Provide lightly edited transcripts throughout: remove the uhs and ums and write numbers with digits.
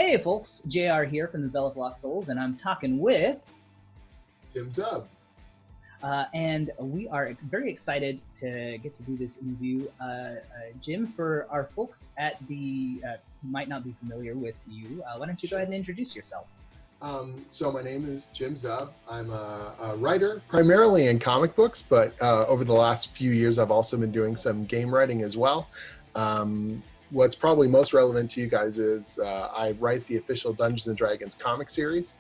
Hey folks, JR here from the Bell of Lost Souls, and I'm talking with... Jim Zub. And we are very excited to get to do this interview. Jim, for our folks at the who might not be familiar with you, why don't you go ahead and introduce yourself? So my name is Jim Zub. I'm a writer, primarily in comic books, but over the last few years, I've also been doing some game writing as well. What's probably most relevant to you guys is I write the official Dungeons & Dragons comic series,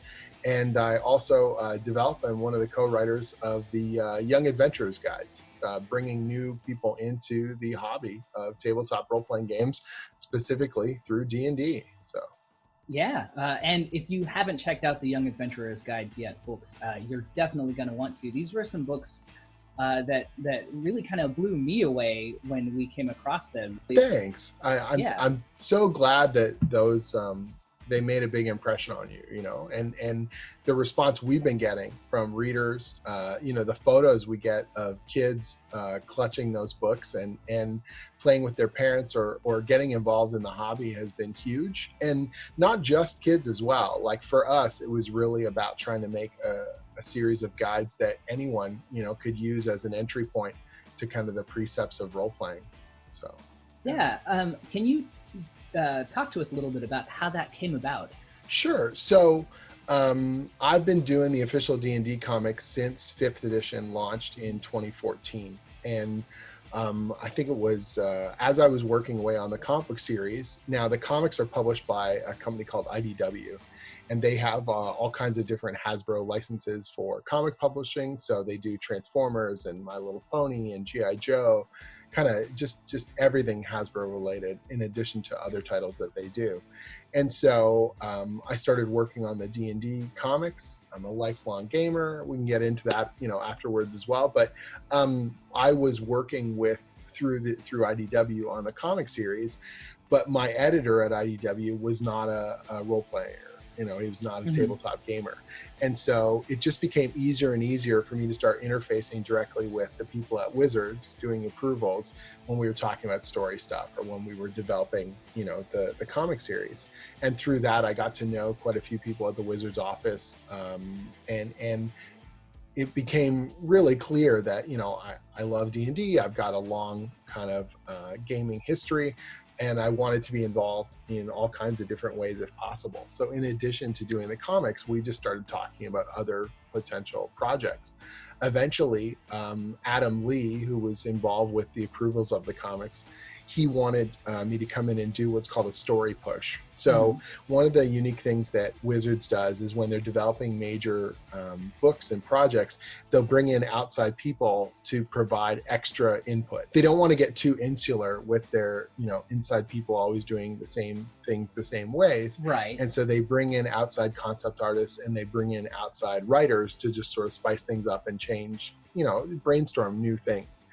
and I also develop and one of the co-writers of the Young Adventurers Guides, bringing new people into the hobby of tabletop role-playing games, specifically through D&D. So. Yeah, and if you haven't checked out the Young Adventurers Guides yet, folks, you're definitely going to want to. These were some books that really kind of blew me away when we came across them. Thanks. I'm so glad that those they made a big impression on you, you know, and the response we've been getting from readers, the photos we get of kids clutching those books and playing with their parents or getting involved in the hobby has been huge. And not just kids as well. Like for us, it was really about trying to make a series of guides that anyone, could use as an entry point to kind of the precepts of role playing. So. Yeah. Can you talk to us a little bit about how that came about? Sure. So I've been doing the official D&D comics since 5th edition launched in 2014. And I think it was as I was working away on the comic book series. Now the comics are published by a company called IDW, and they have all kinds of different Hasbro licenses for comic publishing. So they do Transformers and My Little Pony and G.I. Joe, kind of just everything Hasbro related, in addition to other titles that they do. And so I started working on the D&D comics. I'm a lifelong gamer. We can get into that, afterwards as well. But I was working through IDW on the comic series, but my editor at IDW was not a role player. He was not a tabletop gamer. And so it just became easier and easier for me to start interfacing directly with the people at Wizards doing approvals when we were talking about story stuff or when we were developing, the comic series. And through that, I got to know quite a few people at the Wizards office. And it became really clear that, I love D&D. I've got a long kind of gaming history, and I wanted to be involved in all kinds of different ways if possible. So in addition to doing the comics, we just started talking about other potential projects. Eventually, Adam Lee, who was involved with the approvals of the comics, he wanted me to come in and do what's called a story push. So one of the unique things that Wizards does is when they're developing major books and projects, they'll bring in outside people to provide extra input. They don't want to get too insular with their, inside people always doing the same things the same ways. Right. And so they bring in outside concept artists and they bring in outside writers to just sort of spice things up and change, brainstorm new things.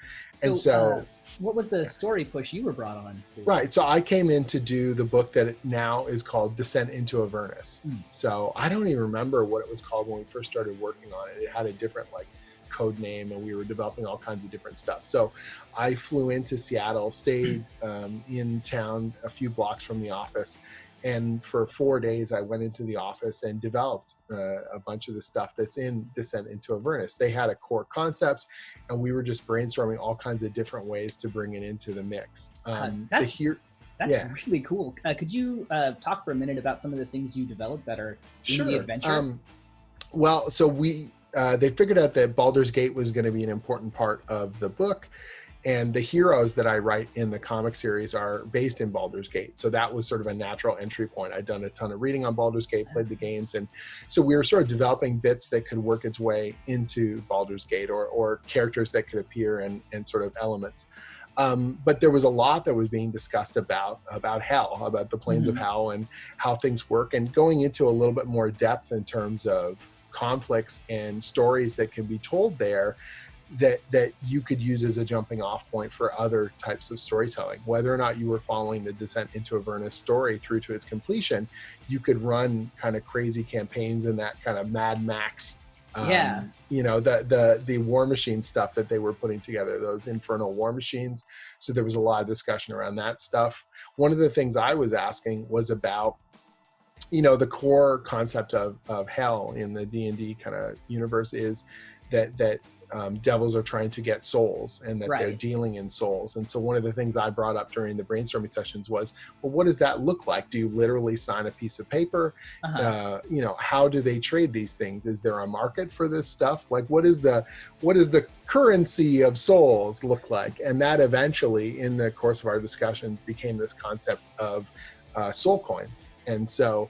What was the story push you were brought on to? Right. So I came in to do the book that now is called Descent into Avernus. So I don't even remember what it was called when we first started working on it. It had a different code name, and we were developing all kinds of different stuff. So I flew into Seattle, stayed in town a few blocks from the office. And for 4 days, I went into the office and developed a bunch of the stuff that's in Descent into Avernus. They had a core concept, and we were just brainstorming all kinds of different ways to bring it into the mix. That's really cool. Could you talk for a minute about some of the things you developed that are in the adventure? They figured out that Baldur's Gate was going to be an important part of the book. And the heroes that I write in the comic series are based in Baldur's Gate. So that was sort of a natural entry point. I'd done a ton of reading on Baldur's Gate, played the games. And so we were sort of developing bits that could work its way into Baldur's Gate or characters that could appear and sort of elements. But there was a lot that was being discussed about hell, about the planes of hell and how things work, and going into a little bit more depth in terms of conflicts and stories that can be told there that you could use as a jumping off point for other types of storytelling. Whether or not you were following the Descent into Avernus story through to its completion, you could run kind of crazy campaigns in that kind of Mad Max, the war machine stuff that they were putting together, those infernal war machines. So there was a lot of discussion around that stuff. One of the things I was asking was about the core concept of hell in the D&D kind of universe is that devils are trying to get souls, and that they're dealing in souls. And so one of the things I brought up during the brainstorming sessions was, well, what does that look like? Do you literally sign a piece of paper? How do they trade these things? Is there a market for this stuff? Like, what is the currency of souls look like? And that eventually, in the course of our discussions, became this concept of soul coins. And so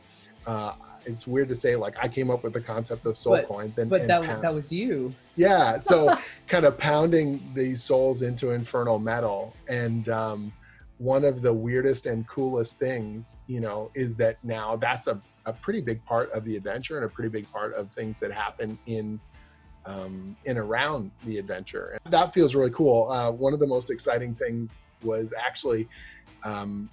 it's weird to say, like, I came up with the concept of soul coins, but that was you. Yeah. So kind of pounding these souls into infernal metal. And one of the weirdest and coolest things, is that now that's a pretty big part of the adventure, and a pretty big part of things that happen in around the adventure. And that feels really cool. One of the most exciting things was actually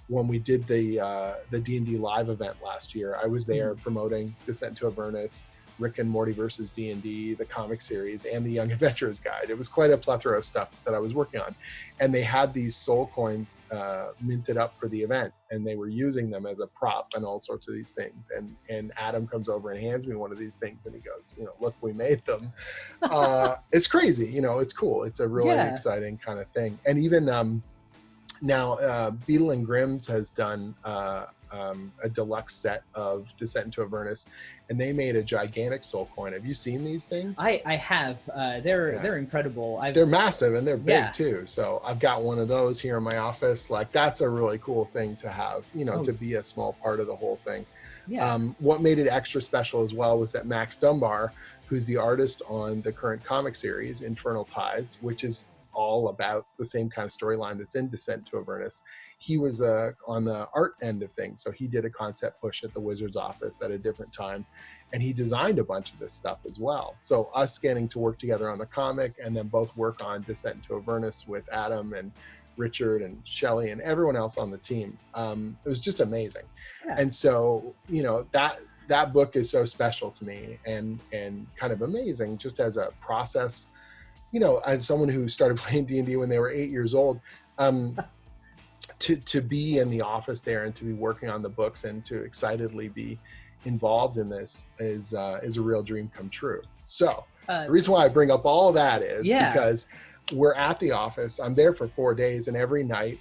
when we did the D&D live event last year. I was there promoting Descent into Avernus, Rick and Morty versus D&D, the comic series, and the Young Adventurer's Guide. It was quite a plethora of stuff that I was working on. And they had these soul coins minted up for the event, and they were using them as a prop and all sorts of these things. And Adam comes over and hands me one of these things, and he goes, look, we made them. It's crazy, it's cool. It's a really exciting kind of thing. And even now, Beetle and Grimm's has done a deluxe set of Descent into Avernus, and they made a gigantic soul coin. Have you seen these things? I have. They're incredible. They're massive, and they're big too. So I've got one of those here in my office. Like, that's a really cool thing to have, to be a small part of the whole thing. Yeah. What made it extra special as well was that Max Dunbar, who's the artist on the current comic series, Infernal Tides, which is all about the same kind of storyline that's in Descent to Avernus. He was on the art end of things. So he did a concept push at the Wizards office at a different time, and he designed a bunch of this stuff as well. So us getting to work together on the comic, and then both work on Descent to Avernus with Adam and Richard and Shelley and everyone else on the team. It was just amazing. Yeah. And so, that book is so special to me, and kind of amazing just as a process. As someone who started playing D&D when they were 8 years old, to be in the office there and to be working on the books and to excitedly be involved in this is a real dream come true. So the reason why I bring up all of that is because we're at the office. I'm there for 4 days, and every night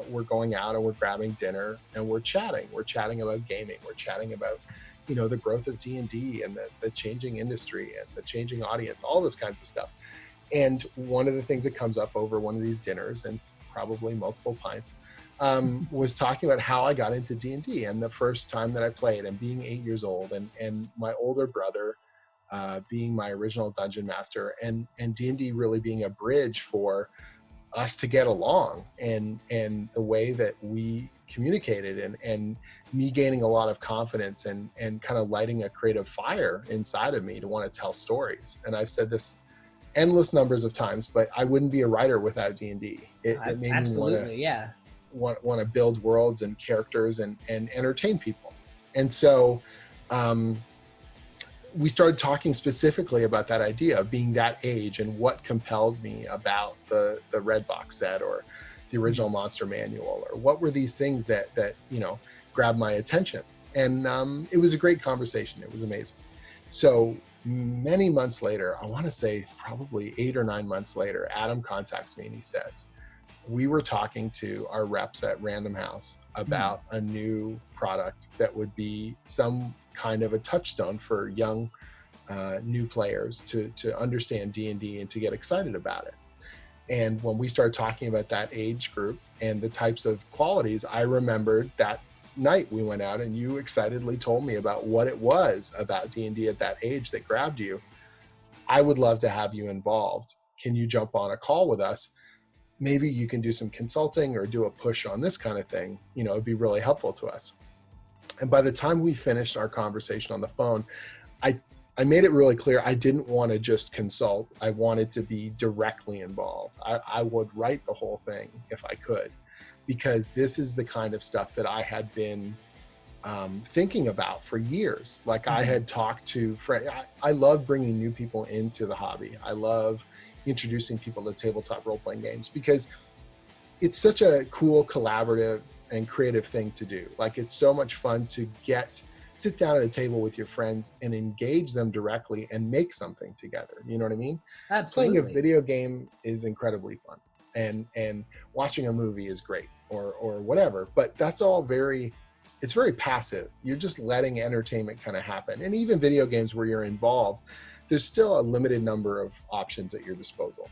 we're going out and we're grabbing dinner and we're chatting. We're chatting about gaming. We're chatting about the growth of D&D and the changing industry and the changing audience, all this kinds of stuff. And one of the things that comes up over one of these dinners, and probably multiple pints, was talking about how I got into D&D and the first time that I played, and being 8 years old, and my older brother being my original dungeon master, and D&D really being a bridge for us to get along, and the way that we communicated, and me gaining a lot of confidence and kind of lighting a creative fire inside of me to want to tell stories. And I've said this endless numbers of times, but I wouldn't be a writer without D&D. It made me want to build worlds and characters and entertain people. And so we started talking specifically about that idea of being that age and what compelled me about the Red Box set or the original Monster Manual, or what were these things that grabbed my attention. And it was a great conversation. It was amazing. So many months later, I want to say probably 8 or 9 months later, Adam contacts me and he says, we were talking to our reps at Random House about a new product that would be some kind of a touchstone for young new players to understand D&D and to get excited about it. And when we started talking about that age group and the types of qualities, I remembered that night we went out and you excitedly told me about what it was about D&D at that age that grabbed you. I would love to have you involved. Can you jump on a call with us? Maybe you can do some consulting or do a push on this kind of thing. It'd be really helpful to us. And by the time we finished our conversation on the phone, I made it really clear I didn't want to just consult. I wanted to be directly involved. I would write the whole thing if I could, because this is the kind of stuff that I had been thinking about for years. Like I had talked to friends. I love bringing new people into the hobby. I love introducing people to tabletop role-playing games because it's such a cool, collaborative, and creative thing to do. Like it's so much fun to get sit down at a table with your friends and engage them directly and make something together. You know what I mean? Playing a Absolutely. video game is incredibly fun, and watching a movie is great, or whatever. But that's all it's very passive. You're just letting entertainment kind of happen. And even video games where you're involved, there's still a limited number of options at your disposal.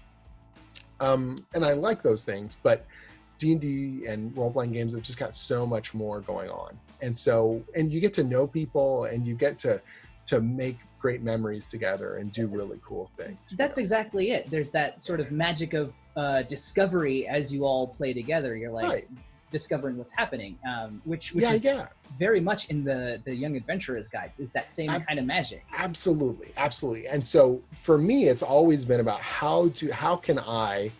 And I like those things, but D&D and role-playing games have just got so much more going on. And you get to know people, and you get to make great memories together and do really cool things. That's exactly it. There's that sort of magic of discovery as you all play together. You're like Right. discovering what's happening, which Yeah, is yeah. very much in the Young Adventurers guides, is that same kind of magic. Absolutely. And so for me, it's always been about how can I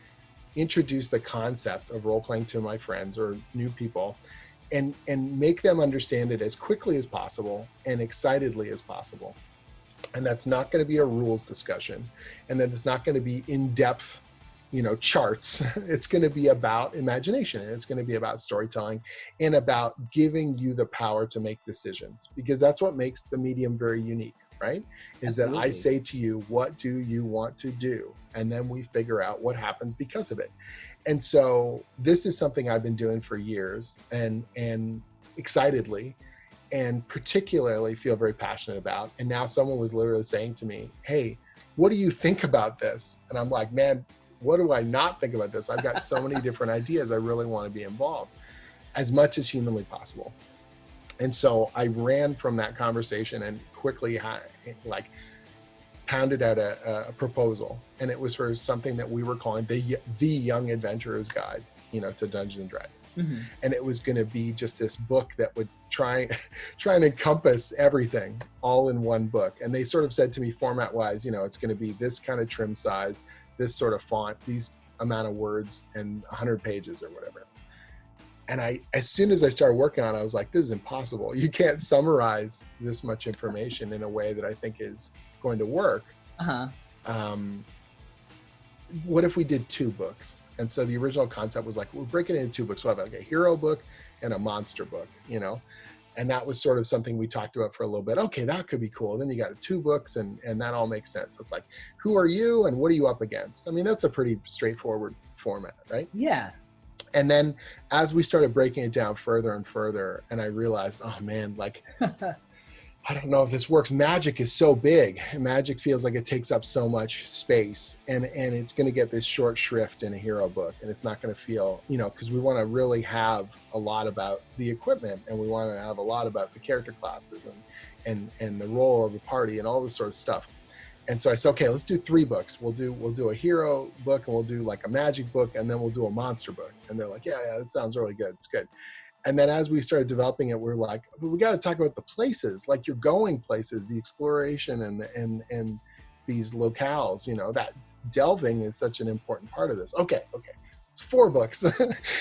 introduce the concept of role-playing to my friends or new people, and make them understand it as quickly as possible and excitedly as possible. And that's not going to be a rules discussion, and then it's not going to be in-depth, charts. It's going to be about imagination, and it's going to be about storytelling, and about giving you the power to make decisions, because that's what makes the medium very unique, right? Is Absolutely. that I say to you, what do you want to do? And then we figure out what happens because of it. And so this is something I've been doing for years, and excitedly, and particularly feel very passionate about. And now someone was literally saying to me, hey, what do you think about this? And I'm like, man, what do I not think about this? I've got so many different ideas. I really want to be involved as much as humanly possible. And so I ran from that conversation and quickly pounded out a proposal. And it was for something that we were calling the Young Adventurer's Guide, to Dungeons and Dragons. Mm-hmm. And it was going to be just this book that would try and encompass everything all in one book. And they sort of said to me, format wise, it's going to be this kind of trim size, this sort of font, these amount of words, and 100 pages or whatever. And as soon as I started working on it, I was like, this is impossible. You can't summarize this much information in a way that I think is going to work. Uh-huh. What if we did 2 books? And so the original concept was like, we'll break it into 2 books. We'll have like a hero book and a monster book, and that was sort of something we talked about for a little bit. Okay, that could be cool. Then you got 2 books, and that all makes sense. It's like, who are you and what are you up against? I mean, that's a pretty straightforward format, right? Yeah. And then as we started breaking it down further and further, and I realized, oh man, like, I don't know if this works. Magic is so big. Magic feels like it takes up so much space, and it's going to get this short shrift in a hero book, and it's not going to feel, because we want to really have a lot about the equipment, and we want to have a lot about the character classes and the role of the party and all this sort of stuff. And so I said, okay, let's do 3 books. We'll do a hero book, and we'll do like a magic book, and then we'll do a monster book. And they're like, yeah, that sounds really good. It's good. And then as we started developing it, we're like, but we got to talk about the places, like you're going places, the exploration and these locales, that delving is such an important part of this. Okay. It's 4 books.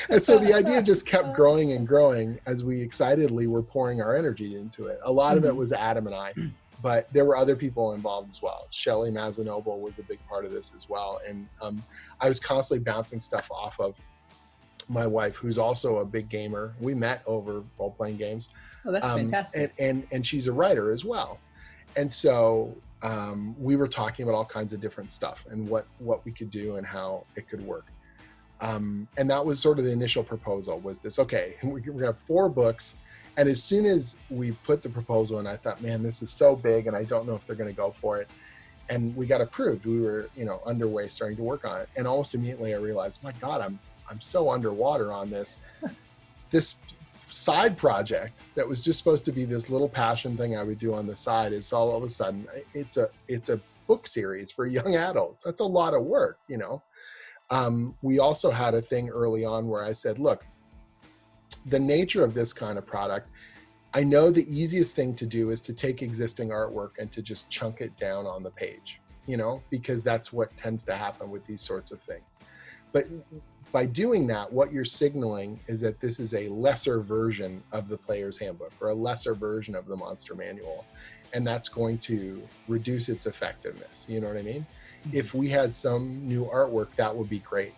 And so the idea just kept growing and growing as we excitedly were pouring our energy into it. A lot of it was Adam and I, but there were other people involved as well. Shelley Mazanoble was a big part of this as well. And I was constantly bouncing stuff off of my wife, who's also a big gamer. We met over role-playing games. Oh, that's fantastic. And she's a writer as well. And so we were talking about all kinds of different stuff and what we could do and how it could work. And that was sort of the initial proposal, was this, okay, we're going to have 4 books. And as soon as we put the proposal in, I thought, man, this is so big, and I don't know if they're going to go for it. And we got approved. We were, underway starting to work on it. And almost immediately I realized, my God, I'm so underwater on this side project that was just supposed to be this little passion thing I would do on the side. Is all of a sudden it's a book series for young adults. That's a lot of work, We also had a thing early on where I said, look, the nature of this kind of product, I know the easiest thing to do is to take existing artwork and to just chunk it down on the page, because that's what tends to happen with these sorts of things. But by doing that, what you're signaling is that this is a lesser version of the player's handbook, or a lesser version of the monster manual. And that's going to reduce its effectiveness. You know what I mean? Mm-hmm. If we had some new artwork, that would be great.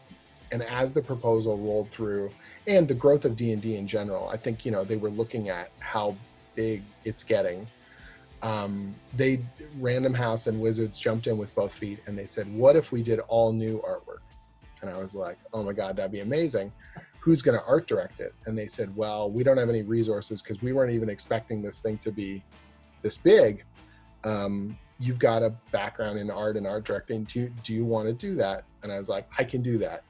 And as the proposal rolled through, and the growth of D&D in general, I think, they were looking at how big it's getting, they Random House and Wizards jumped in with both feet, and they said, what if we did all new artwork? And I was like, oh my God, that'd be amazing. Who's going to art direct it? And they said, well, we don't have any resources because we weren't even expecting this thing to be this big. You've got a background in art and art directing. Do you want to do that? And I was like, I can do that.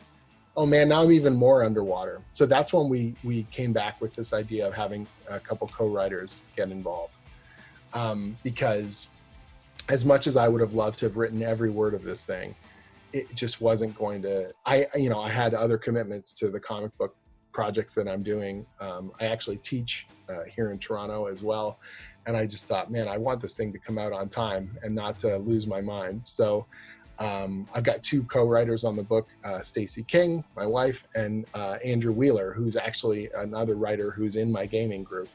Oh man, now I'm even more underwater. So that's when we came back with this idea of having a couple co-writers get involved. Because as much as I would have loved to have written every word of this thing, it just wasn't going to. I had other commitments to the comic book projects that I'm doing. I actually teach here in Toronto as well. And I just thought, man, I want this thing to come out on time and not to lose my mind. So I've got two co-writers on the book, Stacey King, my wife, and Andrew Wheeler, who's actually another writer who's in my gaming group.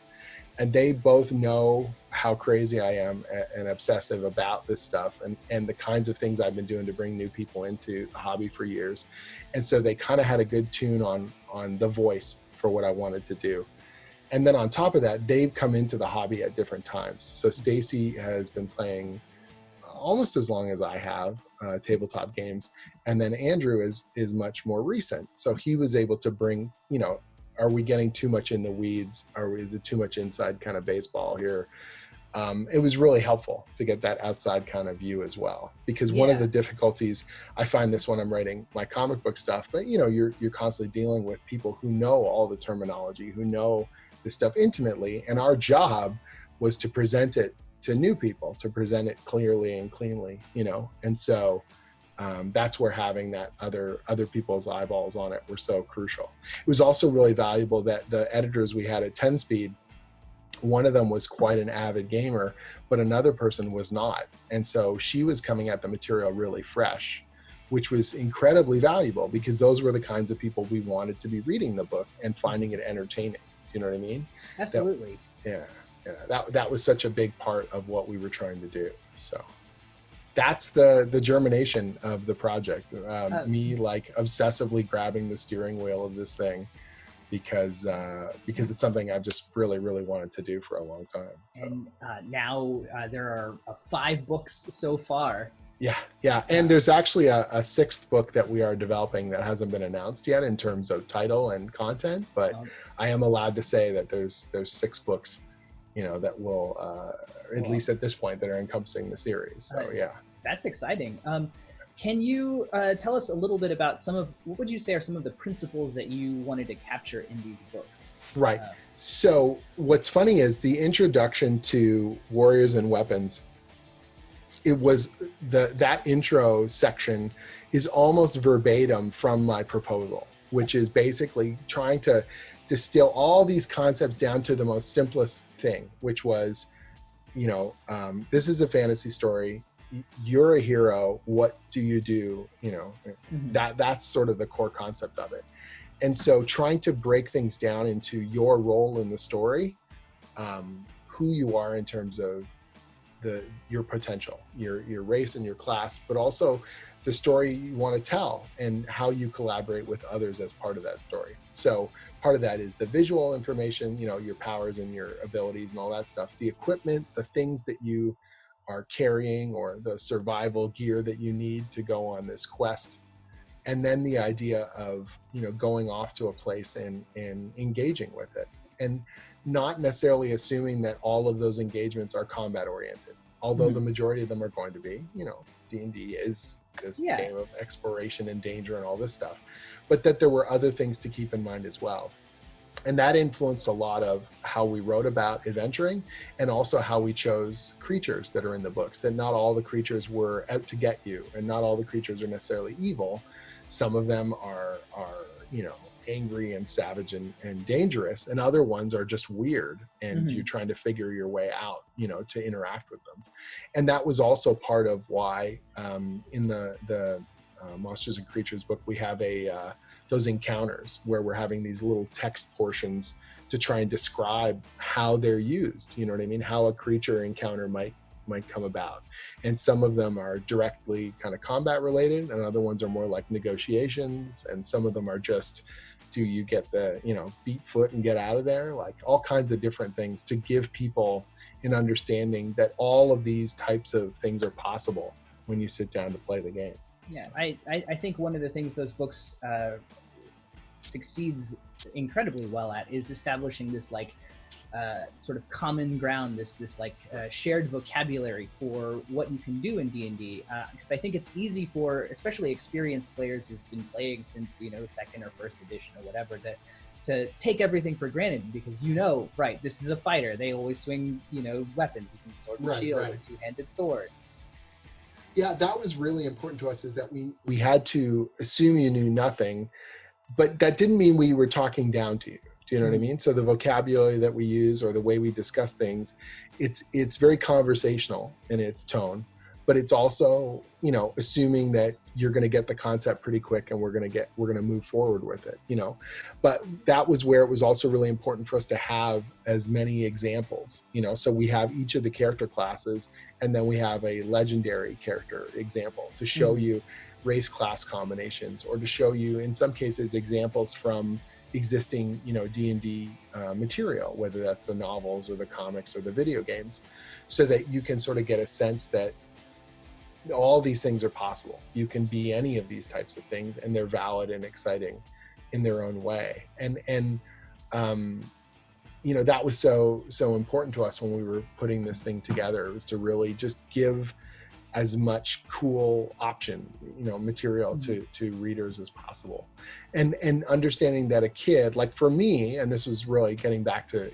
And they both know how crazy I am and obsessive about this stuff and the kinds of things I've been doing to bring new people into the hobby for years. And so they kind of had a good tune on the voice for what I wanted to do. And then on top of that, they've come into the hobby at different times. So Stacey has been playing almost as long as I have, tabletop games. And then Andrew is much more recent. So he was able to bring, are we getting too much in the weeds? Is it too much inside kind of baseball here? It was really helpful to get that outside kind of view as well, because one of the difficulties I find this when I'm writing my comic book stuff, but you're constantly dealing with people who know all the terminology, who know this stuff intimately. And our job was to present it to new people, to present it clearly and cleanly, and so that's where having that other people's eyeballs on it were so crucial. It was also really valuable that the editors we had at 10 Speed, one of them was quite an avid gamer, but another person was not. And so she was coming at the material really fresh, which was incredibly valuable because those were the kinds of people we wanted to be reading the book and finding it entertaining. You know what I mean? Absolutely. That was such a big part of what we were trying to do. So that's the germination of the project. Me like obsessively grabbing the steering wheel of this thing because it's something I've just really, really wanted to do for a long time. So. And now there are 5 books so far. Yeah. And there's actually a 6th book that we are developing that hasn't been announced yet in terms of title and content, but I am allowed to say that there's 6 books, that will, at least at this point, that are encompassing the series. So yeah. That's exciting. Can you tell us a little bit about what would you say are some of the principles that you wanted to capture in these books? Right. So what's funny is the introduction to Warriors and Weapons, it was that intro section is almost verbatim from my proposal, which is basically trying to distill all these concepts down to the most simplest thing, which was, this is a fantasy story. You're a hero. What do you do? That's sort of the core concept of it. And so trying to break things down into your role in the story, who you are in terms of your potential, your race and your class, but also the story you want to tell and how you collaborate with others as part of that story. So part of that is the visual information, your powers and your abilities and all that stuff, the equipment, the things that you are carrying or the survival gear that you need to go on this quest. And then the idea of, going off to a place and engaging with it. And not necessarily assuming that all of those engagements are combat oriented, although the majority of them are going to be. D&D is this game of exploration and danger and all this stuff, but that there were other things to keep in mind as well. And that influenced a lot of how we wrote about adventuring and also how we chose creatures that are in the books, that not all the creatures were out to get you and not all the creatures are necessarily evil. Some of them are angry and savage and dangerous, and other ones are just weird and you're trying to figure your way out, to interact with them. And that was also part of why in the Monsters and Creatures book we have those encounters where we're having these little text portions to try and describe how they're used, how a creature encounter might come about. And some of them are directly kind of combat related and other ones are more like negotiations, and some of them are just Do you get the, beat foot and get out of there? Like all kinds of different things to give people an understanding that all of these types of things are possible when you sit down to play the game. Yeah, I think one of the things those books succeeds incredibly well at is establishing this like sort of common ground, this like shared vocabulary for what you can do in D&D. Because I think it's easy for especially experienced players who've been playing since second or first edition or whatever to take everything for granted, because right, this is a fighter. They always swing weapons, sword and shield, or two-handed sword. Yeah, that was really important to us, is that we had to assume you knew nothing, but that didn't mean we were talking down to you. Do you know what I mean? So the vocabulary that we use or the way we discuss things, it's very conversational in its tone, but it's also, assuming that you're going to get the concept pretty quick and we're going to move forward with it, But that was where it was also really important for us to have as many examples, So we have each of the character classes, and then we have a legendary character example to show you race class combinations, or to show you, in some cases, examples from existing D&D material, whether that's the novels or the comics or the video games, so that you can sort of get a sense that all these things are possible. You can be any of these types of things, and they're valid and exciting in their own way. And that was so important to us when we were putting this thing together. It was to really just give as much cool option, material to readers as possible. And understanding that a kid, like for me, and this was really getting back to,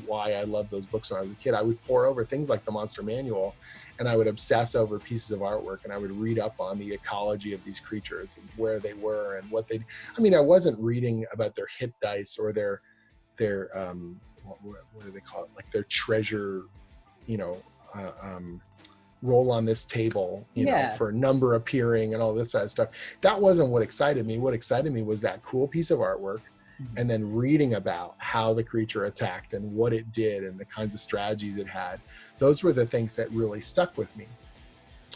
why I loved those books when I was a kid, I would pore over things like the Monster Manual, and I would obsess over pieces of artwork, and I would read up on the ecology of these creatures and where they were and what I wasn't reading about their hit dice or their what do they call it? Like their treasure, roll on this table, for number appearing and all this sort of stuff. That wasn't what excited me. What excited me was that cool piece of artwork, and then reading about how the creature attacked and what it did and the kinds of strategies it had. Those were the things that really stuck with me.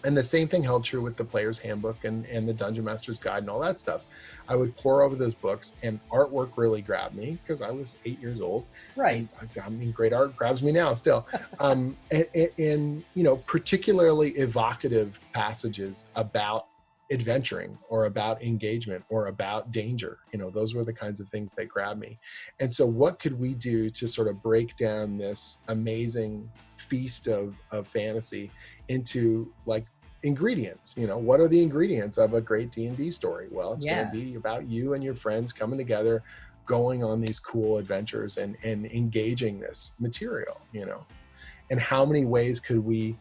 And the same thing held true with the Player's Handbook and the Dungeon Master's Guide and all that stuff. I would pore over those books, and artwork really grabbed me because I was 8 years old. Right. Great art grabs me now still. And particularly evocative passages about adventuring or about engagement or about danger. Those were the kinds of things that grabbed me. And so what could we do to sort of break down this amazing feast of fantasy into like ingredients? What are the ingredients of a great D&D story? Well, it's going to be about you and your friends coming together, going on these cool adventures and engaging this material, and how many ways could we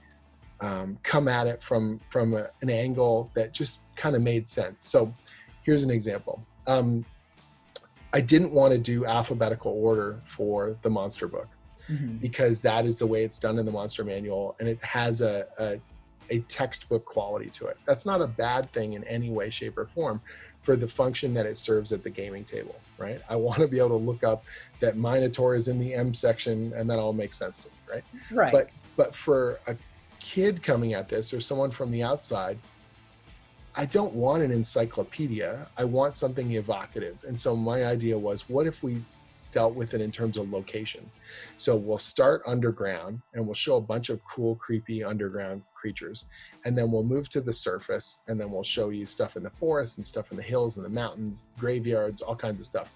come at it from an angle that just kind of made sense. So here's an example. I didn't want to do alphabetical order for the monster book, because that is the way it's done in the Monster Manual, and it has a textbook quality to it. That's not a bad thing in any way, shape, or form for the function that it serves at the gaming table, right? I want to be able to look up that Minotaur is in the M section, and that all makes sense to me, right? Right. But for a kid coming at this, or someone from the outside, I don't want an encyclopedia. I want something evocative. And so my idea was, what if we dealt with it in terms of location? So we'll start underground, and we'll show a bunch of cool, creepy underground creatures. And then we'll move to the surface, and then we'll show you stuff in the forest and stuff in the hills and the mountains, graveyards, all kinds of stuff.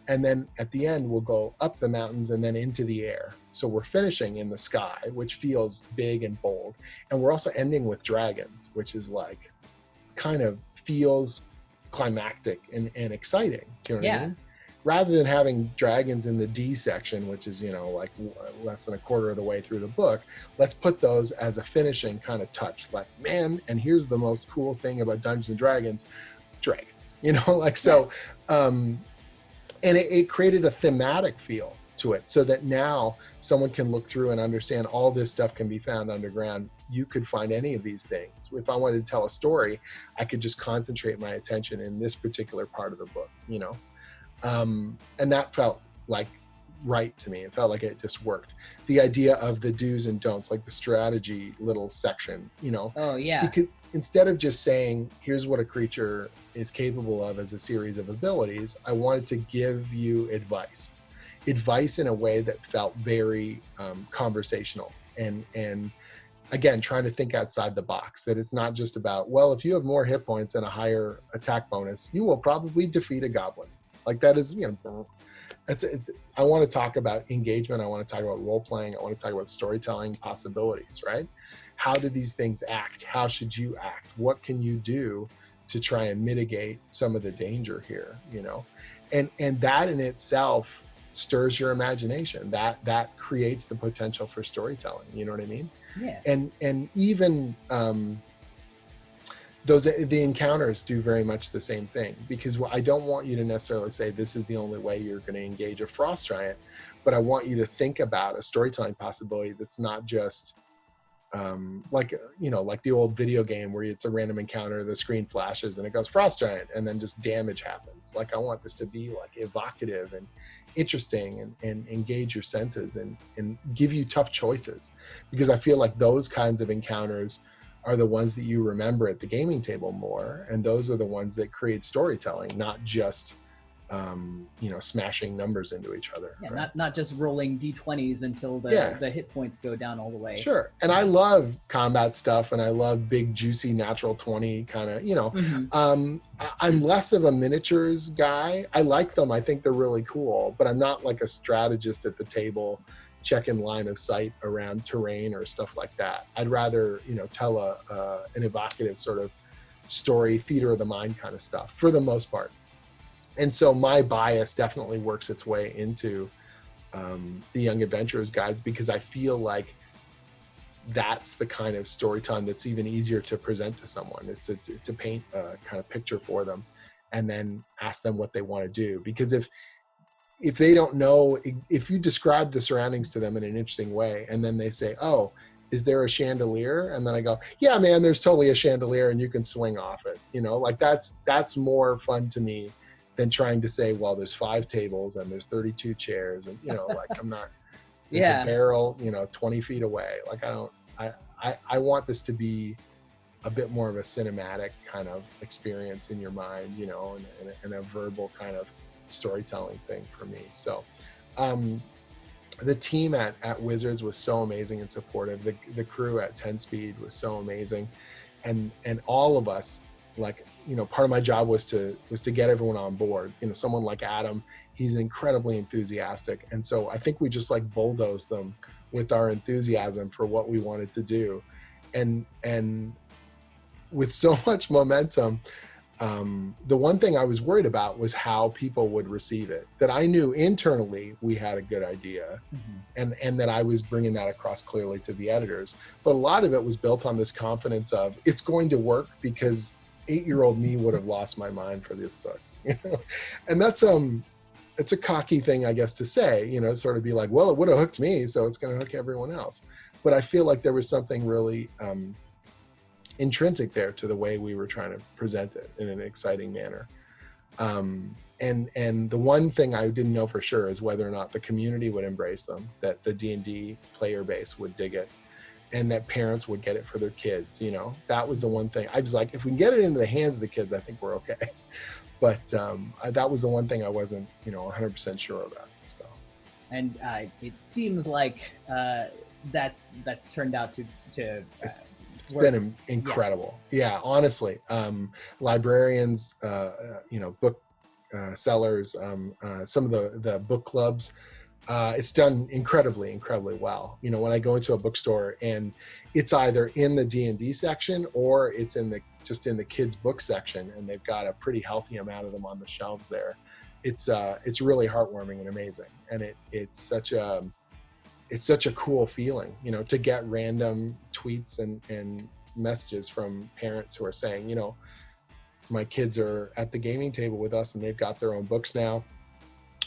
And then at the end, we'll go up the mountains and then into the air. So we're finishing in the sky, which feels big and bold. And we're also ending with dragons, which is like, kind of feels climactic and exciting. Do you know what I mean? Rather than having dragons in the D section, which is, like less than a quarter of the way through the book, let's put those as a finishing kind of touch. Like, man, and here's the most cool thing about Dungeons and Dragons, so. And it created a thematic feel to it, so that now someone can look through and understand all this stuff can be found underground. You could find any of these things. If I wanted to tell a story, I could just concentrate my attention in this particular part of the book, and that felt like right to me. It felt like it just worked. The idea of the do's and don'ts, like the strategy little section, Oh yeah. because instead of just saying, here's what a creature is capable of as a series of abilities, I wanted to give you advice in a way that felt very conversational, and again, trying to think outside the box, that it's not just about, well, if you have more hit points and a higher attack bonus, you will probably defeat a goblin. Like that is, I want to talk about engagement. I want to talk about role playing. I want to talk about storytelling possibilities, right? How do these things act? How should you act? What can you do to try and mitigate some of the danger here, And that in itself stirs your imagination. That creates the potential for storytelling. You know what I mean? Yeah. And even the encounters do very much the same thing, because I don't want you to necessarily say this is the only way you're going to engage a frost giant, but I want you to think about a storytelling possibility that's not just like the old video game where it's a random encounter, the screen flashes and it goes frost giant and then just damage happens. Like I want this to be like evocative and interesting and engage your senses and give you tough choices, because I feel like those kinds of encounters are the ones that you remember at the gaming table more, and those are the ones that create storytelling, not just smashing numbers into each other. Yeah, right? not just rolling d20s until the hit points go down all the way. Sure. And I love combat stuff, and I love big juicy natural 20 kind of, Mm-hmm. I'm less of a miniatures guy. I like them. I think they're really cool, but I'm not like a strategist at the table checking line of sight around terrain or stuff like that. I'd rather, tell an evocative sort of story, theater of the mind kind of stuff for the most part. And so my bias definitely works its way into the Young Adventurers guides, because I feel like that's the kind of storytelling that's even easier to present to someone, is to paint a kind of picture for them and then ask them what they want to do. Because if they don't know, if you describe the surroundings to them in an interesting way and then they say, oh, is there a chandelier? And then I go, yeah, man, there's totally a chandelier and you can swing off it. Like that's more fun to me than trying to say, well, there's 5 tables and there's 32 chairs, and like I'm not, there's a barrel 20 feet away. Like I want this to be a bit more of a cinematic kind of experience in your mind, and a verbal kind of storytelling thing for me. So the team at Wizards was so amazing and supportive. The crew at 10 Speed was so amazing, and all of us, like, part of my job was to get everyone on board. Someone like Adam, he's incredibly enthusiastic, and so I think we just like bulldozed them with our enthusiasm for what we wanted to do, and with so much momentum. The one thing I was worried about was how people would receive it. That I knew internally we had a good idea, mm-hmm. and that I was bringing that across clearly to the editors. But a lot of it was built on this confidence of it's going to work, because 8-year-old me would have lost my mind for this book, and that's it's a cocky thing, I guess, to say, sort of be like, well, it would have hooked me, so it's going to hook everyone else. But I feel like there was something really intrinsic there to the way we were trying to present it in an exciting manner. And the one thing I didn't know for sure is whether or not the community would embrace them, that the D&D player base would dig it, and that parents would get it for their kids. That was the one thing I was like, if we can get it into the hands of the kids, I think we're okay. But that was the one thing I wasn't 100% sure about. So, and it seems like that's turned out to it's been incredible. Yeah, honestly. Librarians, book sellers, some of the book clubs, it's done incredibly well. When I go into a bookstore and it's either in the D&D section or it's in the kids book section, and they've got a pretty healthy amount of them on the shelves there. It's really heartwarming and amazing, and it's such a cool feeling, to get random tweets and messages from parents who are saying, my kids are at the gaming table with us and they've got their own books now,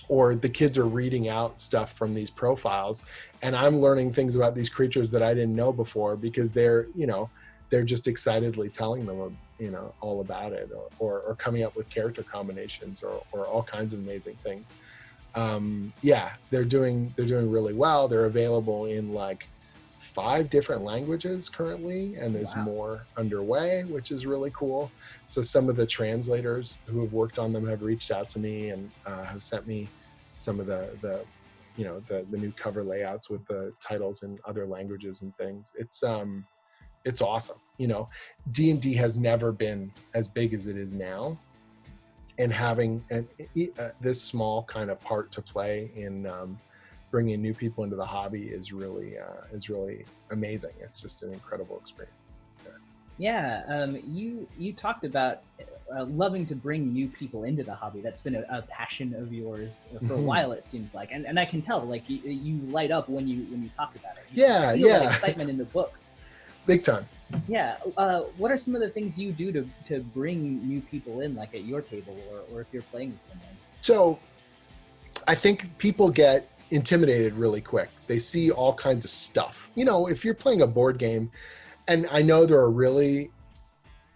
or the kids are reading out stuff from these profiles and I'm learning things about these creatures that I didn't know before, because they're just excitedly telling them, all about it, or coming up with character combinations or all kinds of amazing things. Yeah, they're doing really well. They're available in like 5 different languages currently, and there's Wow. more underway, which is really cool. So some of the translators who have worked on them have reached out to me and have sent me some of the new cover layouts with the titles in other languages and things. It's awesome. D&D has never been as big as it is now, and having this small kind of part to play in bringing new people into the hobby is really amazing. It's just an incredible experience. Yeah, you talked about loving to bring new people into the hobby. That's been a passion of yours for a while, it seems like, and I can tell, like you light up when you talk about it. You feel that excitement in the books. Big time. Yeah. What are some of the things you do to bring new people in, like at your table, or if you're playing with someone? So I think people get intimidated really quick. They see all kinds of stuff. If you're playing a board game, and I know there are really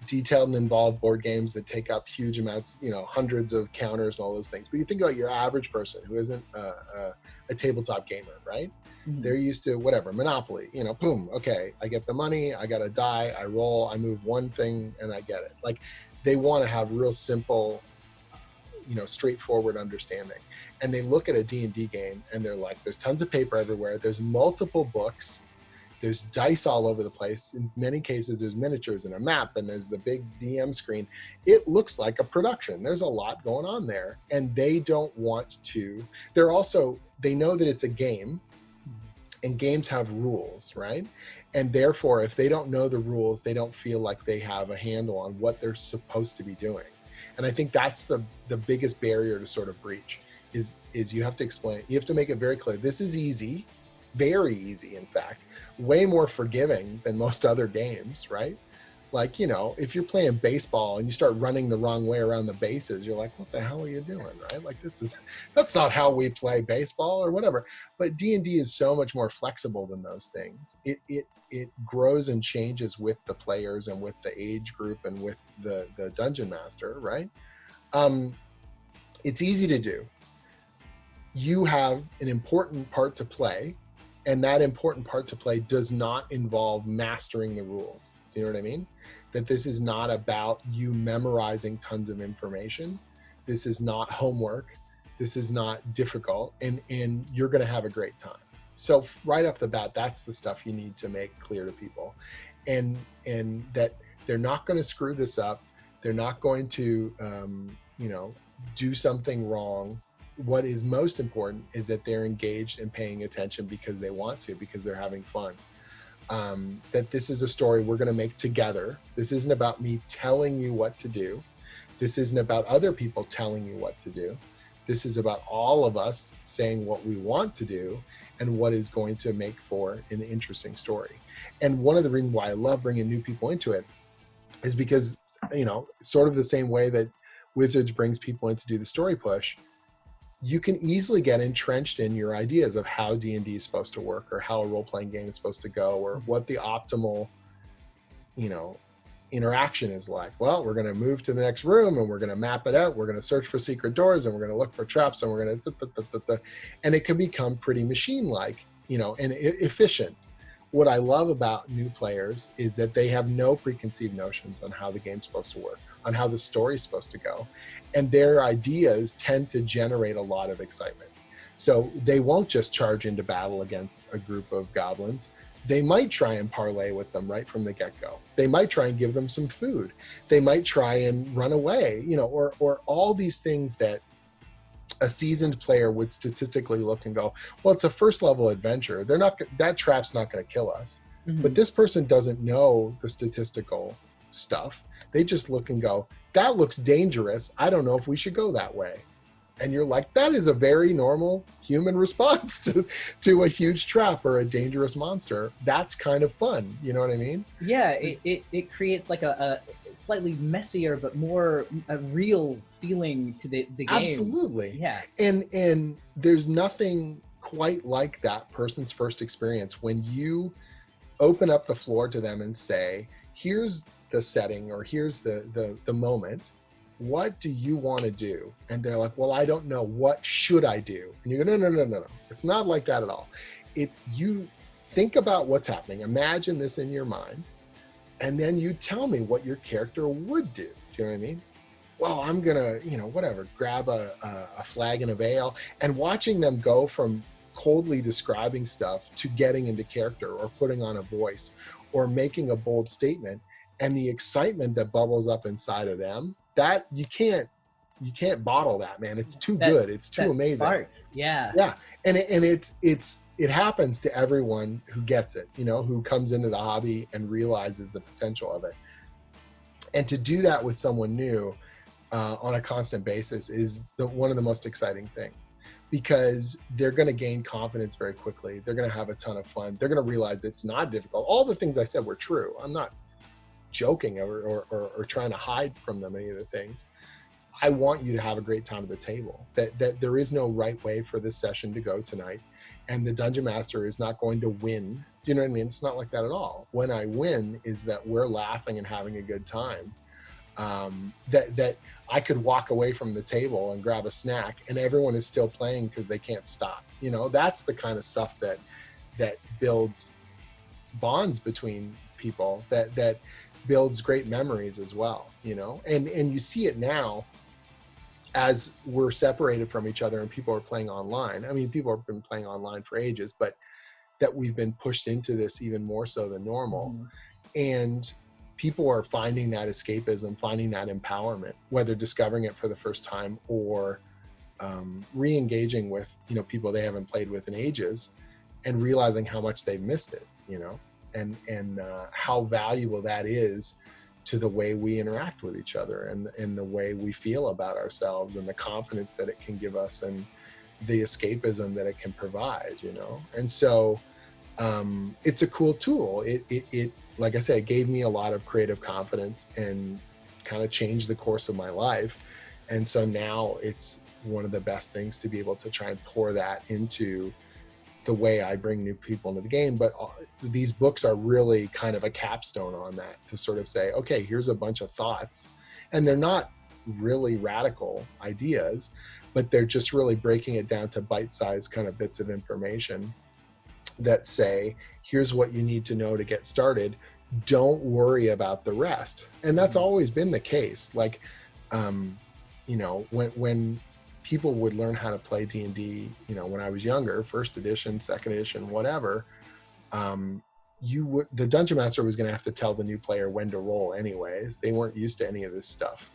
detailed and involved board games that take up huge amounts, hundreds of counters and all those things. But you think about your average person who isn't a tabletop gamer, right? Mm-hmm. They're used to whatever, Monopoly, boom, okay, I get the money, I got a die, I roll, I move one thing, and I get it. Like, they want to have real simple, straightforward understanding. And they look at a D&D game and they're like, there's tons of paper everywhere, there's multiple books, there's dice all over the place. In many cases, there's miniatures and a map, and there's the big DM screen. It looks like a production. There's a lot going on there, and they don't want to. They know that it's a game, and games have rules, right? And therefore, if they don't know the rules, they don't feel like they have a handle on what they're supposed to be doing. And I think that's the biggest barrier to sort of breach is you have to explain, you have to make it very clear. This is easy. Very easy, in fact, way more forgiving than most other games, right? Like, if you're playing baseball and you start running the wrong way around the bases, you're like, what the hell are you doing, right? Like, that's not how we play baseball or whatever. But D&D is so much more flexible than those things. It grows and changes with the players and with the age group and with the dungeon master, right? It's easy to do. You have an important part to play, and that important part to play does not involve mastering the rules. Do you know what I mean? That this is not about you memorizing tons of information. This is not homework. This is not difficult, and you're going to have a great time. So right off the bat, that's the stuff you need to make clear to people, and that they're not going to screw this up. They're not going to, do something wrong. What is most important is that they're engaged and paying attention because they want to, because they're having fun. That this is a story we're going to make together. This isn't about me telling you what to do. This isn't about other people telling you what to do. This is about all of us saying what we want to do and what is going to make for an interesting story. And one of the reasons why I love bringing new people into it is because, sort of the same way that Wizards brings people in to do the story push, you can easily get entrenched in your ideas of how D&D is supposed to work, or how a role-playing game is supposed to go, or what the optimal, interaction is like. Well, we're going to move to the next room and we're going to map it out. We're going to search for secret doors and we're going to look for traps and we're going to, and it can become pretty machine-like, and efficient. What I love about new players is that they have no preconceived notions on how the game's supposed to work, on how the story's supposed to go. And their ideas tend to generate a lot of excitement. So they won't just charge into battle against a group of goblins. They might try and parlay with them right from the get-go. They might try and give them some food. They might try and run away, or all these things that a seasoned player would statistically look and go, well, it's a first level adventure. That trap's not going to kill us. Mm-hmm. But this person doesn't know the statistical stuff. They just look and go, that looks dangerous. I don't know if we should go that way. And you're like, that is a very normal human response to a huge trap or a dangerous monster. That's kind of fun. You know what I mean? Yeah, it creates like a slightly messier but more a real feeling to the game. Absolutely. Yeah. And there's nothing quite like that person's first experience when you open up the floor to them and say, here's the setting, or here's the moment. what do you want to do? And they're like, well, I don't know. What should I do? And you go, no. It's not like that at all. You think about what's happening. Imagine this in your mind. And then you tell me what your character would do. Do you know what I mean? Well, I'm going to, whatever, grab a flag and a veil. And watching them go from coldly describing stuff to getting into character or putting on a voice or making a bold statement, and the excitement that bubbles up inside of them, that you can't bottle that, man. It's too good. It's too amazing. Spark. Yeah. Yeah. And it happens to everyone who gets it, who comes into the hobby and realizes the potential of it. And to do that with someone new on a constant basis is one of the most exciting things, because they're going to gain confidence very quickly. They're going to have a ton of fun. They're going to realize it's not difficult. All the things I said were true. I'm not joking or trying to hide from them any of the things. I want you to have a great time at the table, that there is no right way for this session to go tonight. And the Dungeon Master is not going to win. Do you know what I mean? It's not like that at all. When I win is that we're laughing and having a good time. That I could walk away from the table and grab a snack and everyone is still playing because they can't stop. That's the kind of stuff that builds bonds between people, that builds great memories as well, and you see it now as we're separated from each other and people are playing online. I mean, people have been playing online for ages, but that we've been pushed into this even more so than normal. Mm-hmm. And people are finding that escapism, finding that empowerment, whether discovering it for the first time or re-engaging with, people they haven't played with in ages and realizing how much they've missed it, and how valuable that is to the way we interact with each other and the way we feel about ourselves and the confidence that it can give us and the escapism that it can provide, And so it's a cool tool. It like I said, it gave me a lot of creative confidence and kind of changed the course of my life. And so now it's one of the best things to be able to try and pour that into the way I bring new people into the game. But these books are really kind of a capstone on that, to sort of say, okay, here's a bunch of thoughts. And they're not really radical ideas, but they're just really breaking it down to bite-sized kind of bits of information that say, here's what you need to know to get started. Don't worry about the rest. And that's always been the case. Like, when people would learn how to play D&D, when I was younger, first edition, second edition, whatever, the Dungeon Master was going to have to tell the new player when to roll anyways. They weren't used to any of this stuff.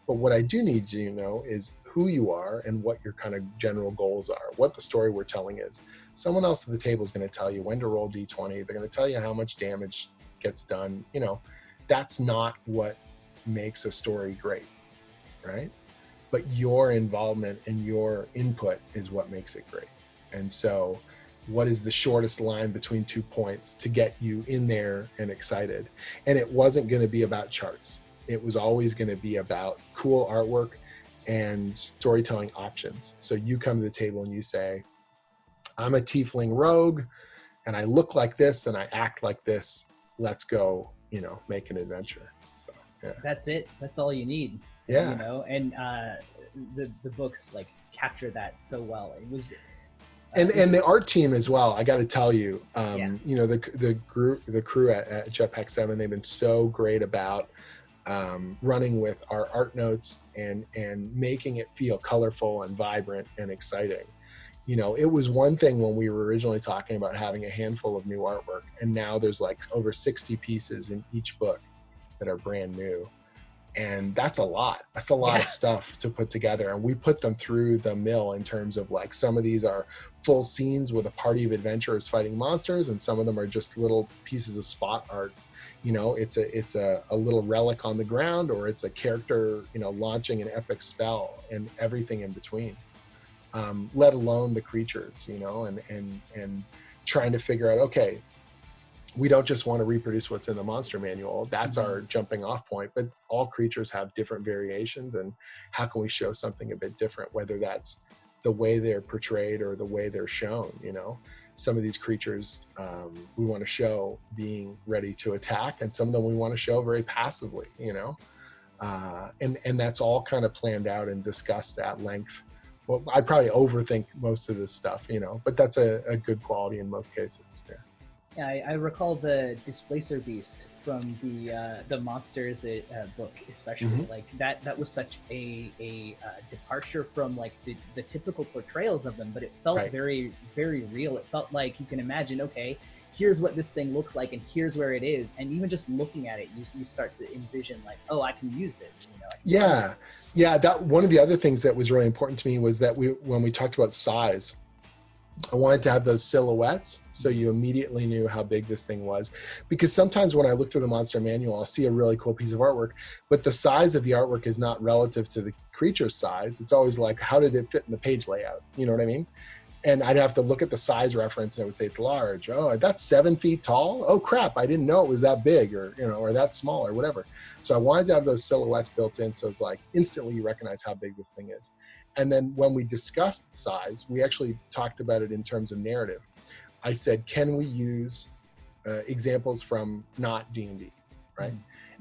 But what I do need you to know is who you are and what your kind of general goals are, what the story we're telling is. Someone else at the table is going to tell you when to roll D20. They're going to tell you how much damage gets done. That's not what makes a story great, right? But your involvement and your input is what makes it great. And so what is the shortest line between 2 points to get you in there and excited? And it wasn't going to be about charts. It was always going to be about cool artwork and storytelling options. So you come to the table and you say, I'm a tiefling rogue and I look like this and I act like this. Let's go, make an adventure. So yeah. That's it. That's all you need. Yeah. And the books like capture that so well. It was and the art team as well. I got to tell you, the crew at Jetpack 7, they've been so great about running with our art notes and making it feel colorful and vibrant and exciting. It was one thing when we were originally talking about having a handful of new artwork, and now there's like over 60 pieces in each book that are brand new. And that's a lot. That's a lot of stuff to put together. And we put them through the mill in terms of like, some of these are full scenes with a party of adventurers fighting monsters, and some of them are just little pieces of spot art. It's a little relic on the ground, or it's a character, launching an epic spell, and everything in between. Let alone the creatures, and trying to figure out, okay, we don't just want to reproduce what's in the monster manual. That's our jumping off point, but all creatures have different variations, and how can we show something a bit different, whether that's the way they're portrayed or the way they're shown. Some of these creatures we want to show being ready to attack, and some of them we want to show very passively, And that's all kind of planned out and discussed at length. Well, I probably overthink most of this stuff, but that's a good quality in most cases. Yeah. Yeah, I recall the Displacer Beast from the Monsters book, especially. Mhm. Like that was such a departure from like the typical portrayals of them, but it felt Right. very, very real. It felt like you can imagine, okay, here's what this thing looks like, and here's where it is, and even just looking at it, you start to envision like, oh, I can use this. I can Yeah. this. Yeah. That one of the other things that was really important to me was that when we talked about size, I wanted to have those silhouettes so you immediately knew how big this thing was. Because sometimes when I look through the monster manual, I'll see a really cool piece of artwork, but the size of the artwork is not relative to the creature's size. It's always like, how did it fit in the page layout? You know what I mean? And I'd have to look at the size reference and it would say it's large. Oh, that's 7 feet tall. Oh crap, I didn't know it was that big, or or that small, or whatever. So I wanted to have those silhouettes built in, so it's like instantly you recognize how big this thing is. And then when we discussed size, we actually talked about it in terms of narrative. I said, can we use examples from not D&D, right?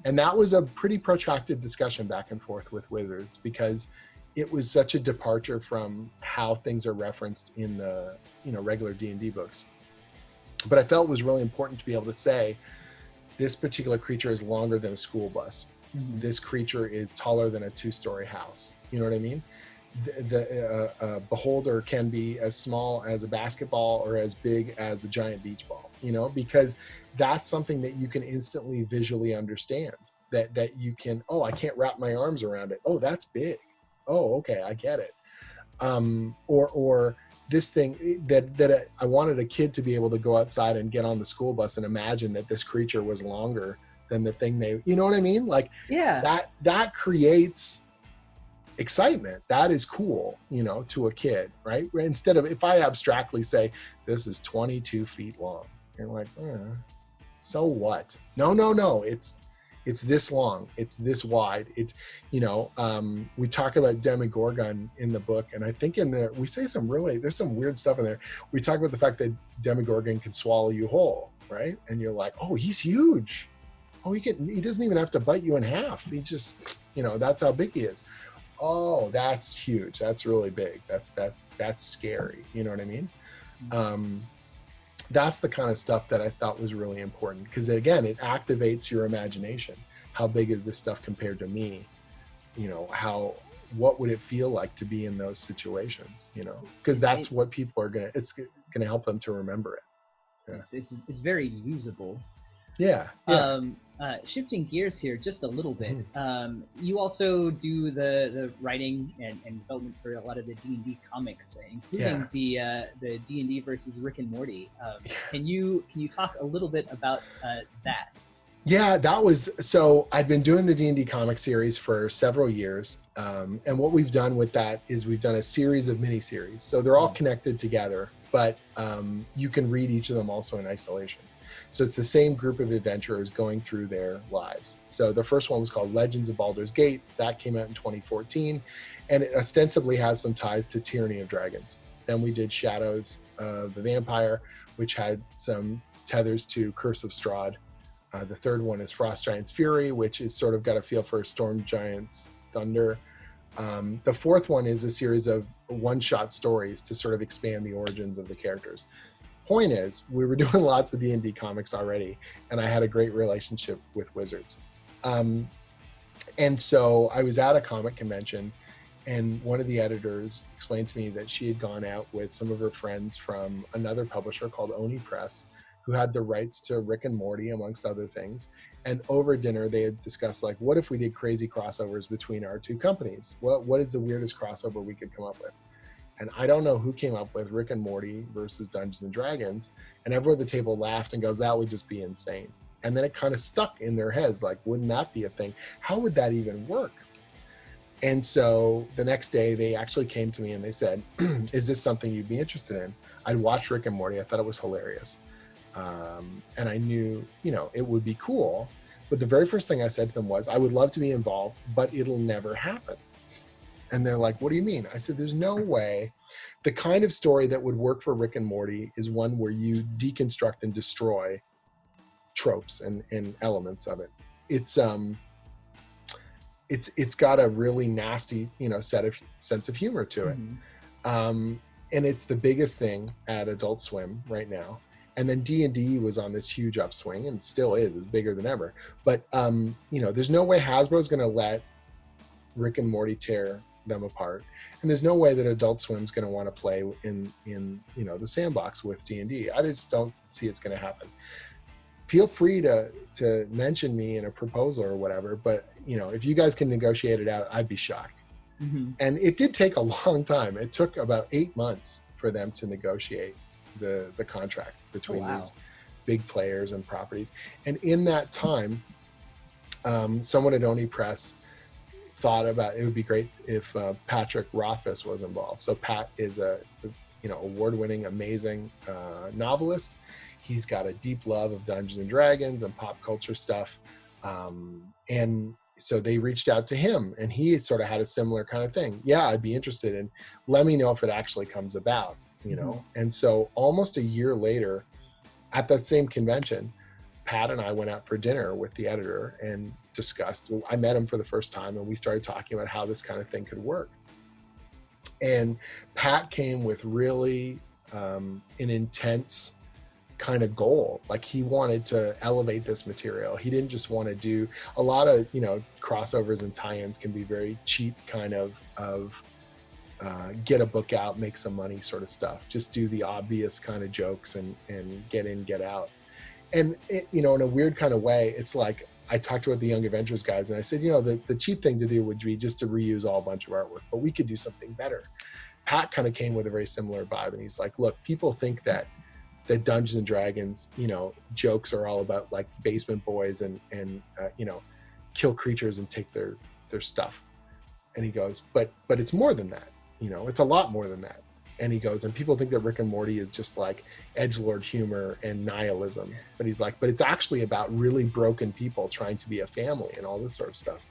And that was a pretty protracted discussion back and forth with Wizards, because it was such a departure from how things are referenced in the regular D&D books. But I felt it was really important to be able to say, this particular creature is longer than a school bus. Mm-hmm. This creature is taller than a 2-story house. You know what I mean? The beholder can be as small as a basketball or as big as a giant beach ball, because that's something that you can instantly visually understand, that you can, oh, I can't wrap my arms around it. Oh, that's big. Oh, okay, I get it. Or this thing that I wanted a kid to be able to go outside and get on the school bus and imagine that this creature was longer than the thing you know what I mean? Like, yeah, that creates excitement. That is cool, to a kid, right? Instead of, if I abstractly say this is 22 feet long, you're like, so what? No, it's this long, it's this wide, it's we talk about Demogorgon in the book, and I think in there we say there's some weird stuff in there. We talk about the fact that Demogorgon can swallow you whole, right? And you're like, oh, he's huge. Oh, he doesn't even have to bite you in half. He just, that's how big he is. Oh, that's huge. That's really big. That's scary. You know what I mean? That's the kind of stuff that I thought was really important, because again, it activates your imagination. How big is this stuff compared to me? What would it feel like to be in those situations? Because that's what people are it's gonna help them to remember it. Yeah. It's very usable. Yeah. Shifting gears here just a little bit. You also do the writing and development for a lot of the D&D comics, including the D&D versus Rick and Morty. Can you talk a little bit about that? Yeah, so I'd been doing the D&D comic series for several years. And what we've done with that is we've done a series of mini-series. So they're all connected together, but you can read each of them also in isolation. So it's the same group of adventurers going through their lives. So the first one was called Legends of Baldur's Gate. That came out in 2014, and it ostensibly has some ties to Tyranny of Dragons. Then we did Shadows of the Vampire, which had some tethers to Curse of Strahd. The third one is Frost Giant's Fury, which is sort of got a feel for Storm Giant's Thunder. The fourth one is a series of one-shot stories to sort of expand the origins of the characters. Point is, we were doing lots of D&D comics already, and I had a great relationship with Wizards. And so I was at a comic convention, and one of the editors explained to me that she had gone out with some of her friends from another publisher called Oni Press, who had the rights to Rick and Morty, amongst other things. And over dinner, they had discussed, like, what if we did crazy crossovers between our two companies? What is the weirdest crossover we could come up with? And I don't know who came up with Rick and Morty versus Dungeons and Dragons. And everyone at the table laughed and goes, that would just be insane. And then it kind of stuck in their heads, like, wouldn't that be a thing? How would that even work? And so the next day they actually came to me and they said, is this something you'd be interested in? I'd watched Rick and Morty. I thought it was hilarious. And I knew, it would be cool. But the very first thing I said to them was, I would love to be involved, but it'll never happen. And they're like, what do you mean? I said, there's no way. The kind of story that would work for Rick and Morty is one where you deconstruct and destroy tropes and elements of it. It's it's got a really nasty, sense of humor to it. And it's the biggest thing at Adult Swim right now. And then D&D was on this huge upswing, and still is. It's bigger than ever. But there's no way Hasbro's going to let Rick and Morty tear them apart, and there's no way that Adult Swim's going to want to play in the sandbox with D&D. I just don't see it's going to happen. Feel free to mention me in a proposal or whatever, but if you guys can negotiate it out, I'd be shocked. And it did take a long time. It took about 8 months for them to negotiate the contract between these big players and properties. And in that time, someone at Oni Press thought about it would be great if Patrick Rothfuss was involved. So Pat is a award-winning, amazing novelist. He's got a deep love of Dungeons and Dragons and pop culture stuff, and so they reached out to him, and he sort of had a similar kind of thing. Yeah, I'd be interested in. Let me know if it actually comes about. And so almost a year later, at that same convention, Pat and I went out for dinner with the editor and discussed. I met him for the first time, and we started talking about how this kind of thing could work. And Pat came with really an intense kind of goal. Like, he wanted to elevate this material. He didn't just want to do a lot of crossovers and tie-ins can be very cheap kind of get a book out, make some money sort of stuff. Just do the obvious kind of jokes and get in, get out. And in a weird kind of way, it's like I talked to the Young Adventures guys, and I said, the cheap thing to do would be just to reuse all a bunch of artwork, but we could do something better. Pat kind of came with a very similar vibe, and he's like, look, people think that Dungeons and Dragons, jokes are all about like basement boys and kill creatures and take their stuff. And he goes, but it's more than that. It's a lot more than that. And he goes, and people think that Rick and Morty is just like edgelord humor and nihilism. But he's like, but it's actually about really broken people trying to be a family and all this sort of stuff.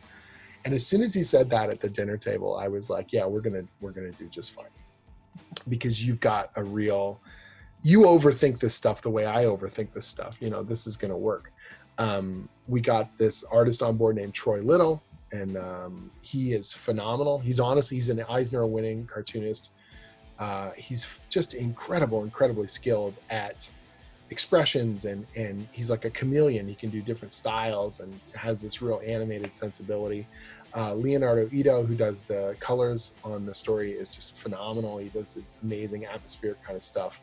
And as soon as he said that at the dinner table, I was like, yeah, we're gonna do just fine. Because you've got a real, you overthink this stuff the way I overthink this stuff. This is gonna work. We got this artist on board named Troy Little, and he is phenomenal. He's an Eisner winning cartoonist. He's just incredibly skilled at expressions, and he's like a chameleon. He can do different styles and has this real animated sensibility. Leonardo Ito, who does the colors on the story, is just phenomenal. He does this amazing atmospheric kind of stuff,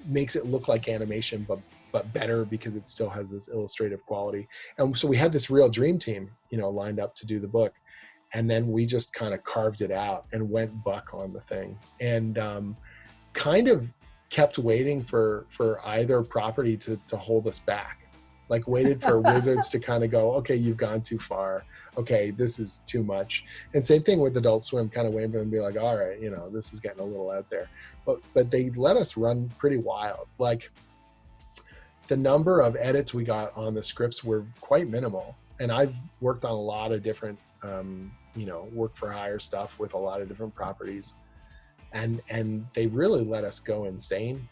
makes it look like animation, but better because it still has this illustrative quality. And so we had this real dream team, lined up to do the book. And then we just kind of carved it out and went buck on the thing, and kind of kept waiting for either property to hold us back. Like, waited for Wizards to kind of go, okay, you've gone too far. Okay, this is too much. And same thing with Adult Swim, kind of waiting for them to be like, all right, this is getting a little out there. But they let us run pretty wild. Like, the number of edits we got on the scripts were quite minimal. And I've worked on a lot of different work for hire stuff with a lot of different properties, and they really let us go insane.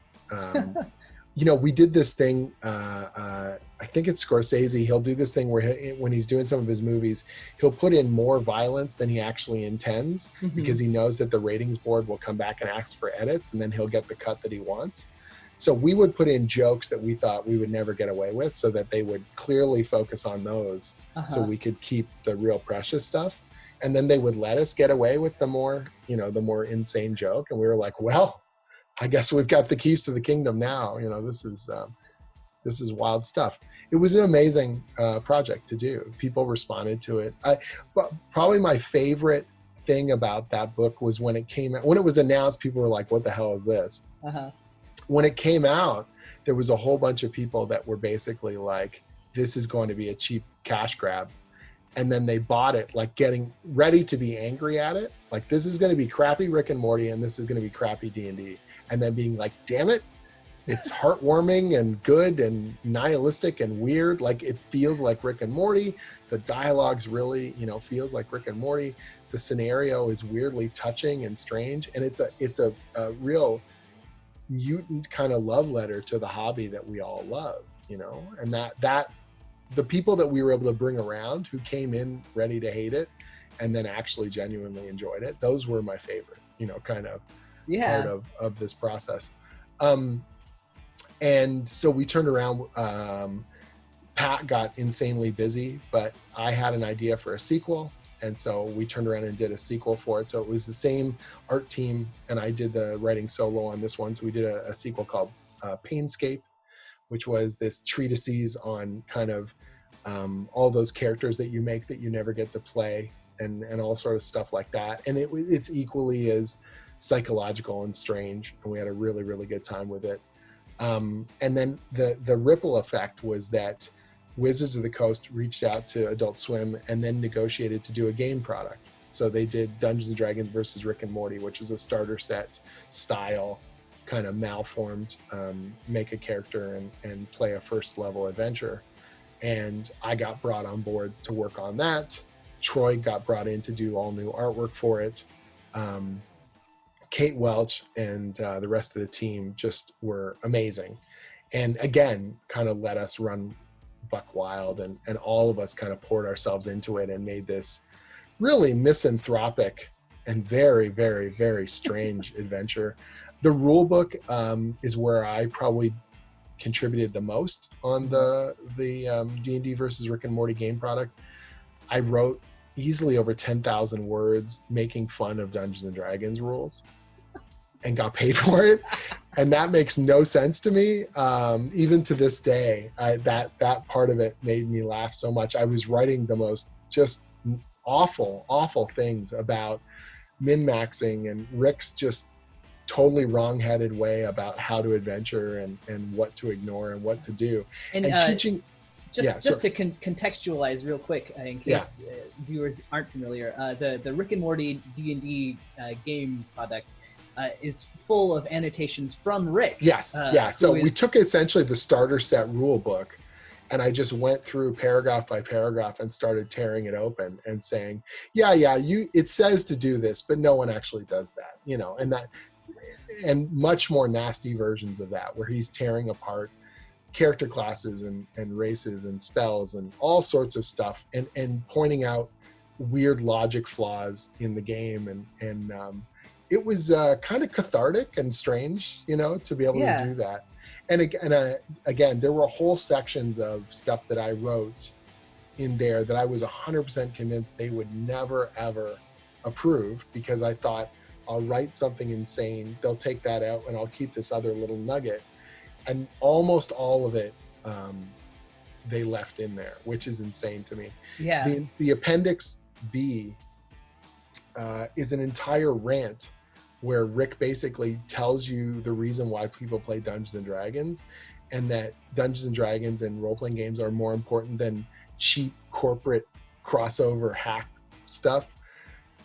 We did this thing, I think it's Scorsese, he'll do this thing where when he's doing some of his movies, he'll put in more violence than he actually intends, because he knows that the ratings board will come back and ask for edits, and then he'll get the cut that he wants. So we would put in jokes that we thought we would never get away with, so that they would clearly focus on those, so we could keep the real precious stuff. And then they would let us get away with the more insane joke. And we were like, well, I guess we've got the keys to the kingdom now. This is wild stuff. It was an amazing project to do. People responded to it. But probably my favorite thing about that book was when it came out. When it was announced, people were like, what the hell is this? When it came out, there was a whole bunch of people that were basically like, this is going to be a cheap cash grab. And then they bought it, like getting ready to be angry at it. Like, this is going to be crappy Rick and Morty, and this is going to be crappy D&D. And then being like, damn it, it's heartwarming and good and nihilistic and weird. Like, it feels like Rick and Morty. The dialogue's really, feels like Rick and Morty. The scenario is weirdly touching and strange. And it's a real mutant kind of love letter to the hobby that we all love, and that the people that we were able to bring around who came in ready to hate it and then actually genuinely enjoyed it. Those were my favorite, kind of Yeah. part of this process. And so we turned around. Pat got insanely busy, but I had an idea for a sequel. And so we turned around and did a sequel for it. So it was the same art team, and I did the writing solo on this one. So we did a sequel called Painscape, which was this treatises on kind of all those characters that you make that you never get to play, and all sort of stuff like that. And it's equally as psychological and strange, and we had a really, really good time with it. And then the ripple effect was that Wizards of the Coast reached out to Adult Swim and then negotiated to do a game product. So they did Dungeons and Dragons versus Rick and Morty, which is a starter set style, kind of malformed, make a character and play a first level adventure. And I got brought on board to work on that. Troy got brought in to do all new artwork for it. Kate Welch and the rest of the team just were amazing. And again, kind of let us run buck wild, and all of us kind of poured ourselves into it and made this really misanthropic and very, very, very strange adventure. The rule book is where I probably contributed the most on the D&D versus Rick and Morty game product. I wrote easily over 10,000 words making fun of Dungeons and Dragons rules and got paid for it. And that makes no sense to me. Even to this day, that part of it made me laugh so much. I was writing the most just awful things about min-maxing and Rick's just totally wrong-headed way about how to adventure and what to ignore and what to do. And teaching... Just to contextualize real quick, in case viewers aren't familiar, the Rick and Morty D&D game product is full of annotations from Rick. So we took essentially the starter set rule book, and I just went through paragraph by paragraph and started tearing it open and saying, it says to do this, but no one actually does that, and much more nasty versions of that, where he's tearing apart character classes and races and spells and all sorts of stuff, and pointing out weird logic flaws in the game, and it was kind of cathartic and strange, to be able to do that. And again, there were whole sections of stuff that I wrote in there that I was 100% convinced they would never ever approve, because I thought, I'll write something insane, they'll take that out, and I'll keep this other little nugget. And almost all of it they left in there, which is insane to me. The Appendix B is an entire rant where Rick basically tells you the reason why people play Dungeons and Dragons, and that Dungeons and Dragons and role-playing games are more important than cheap corporate crossover hack stuff.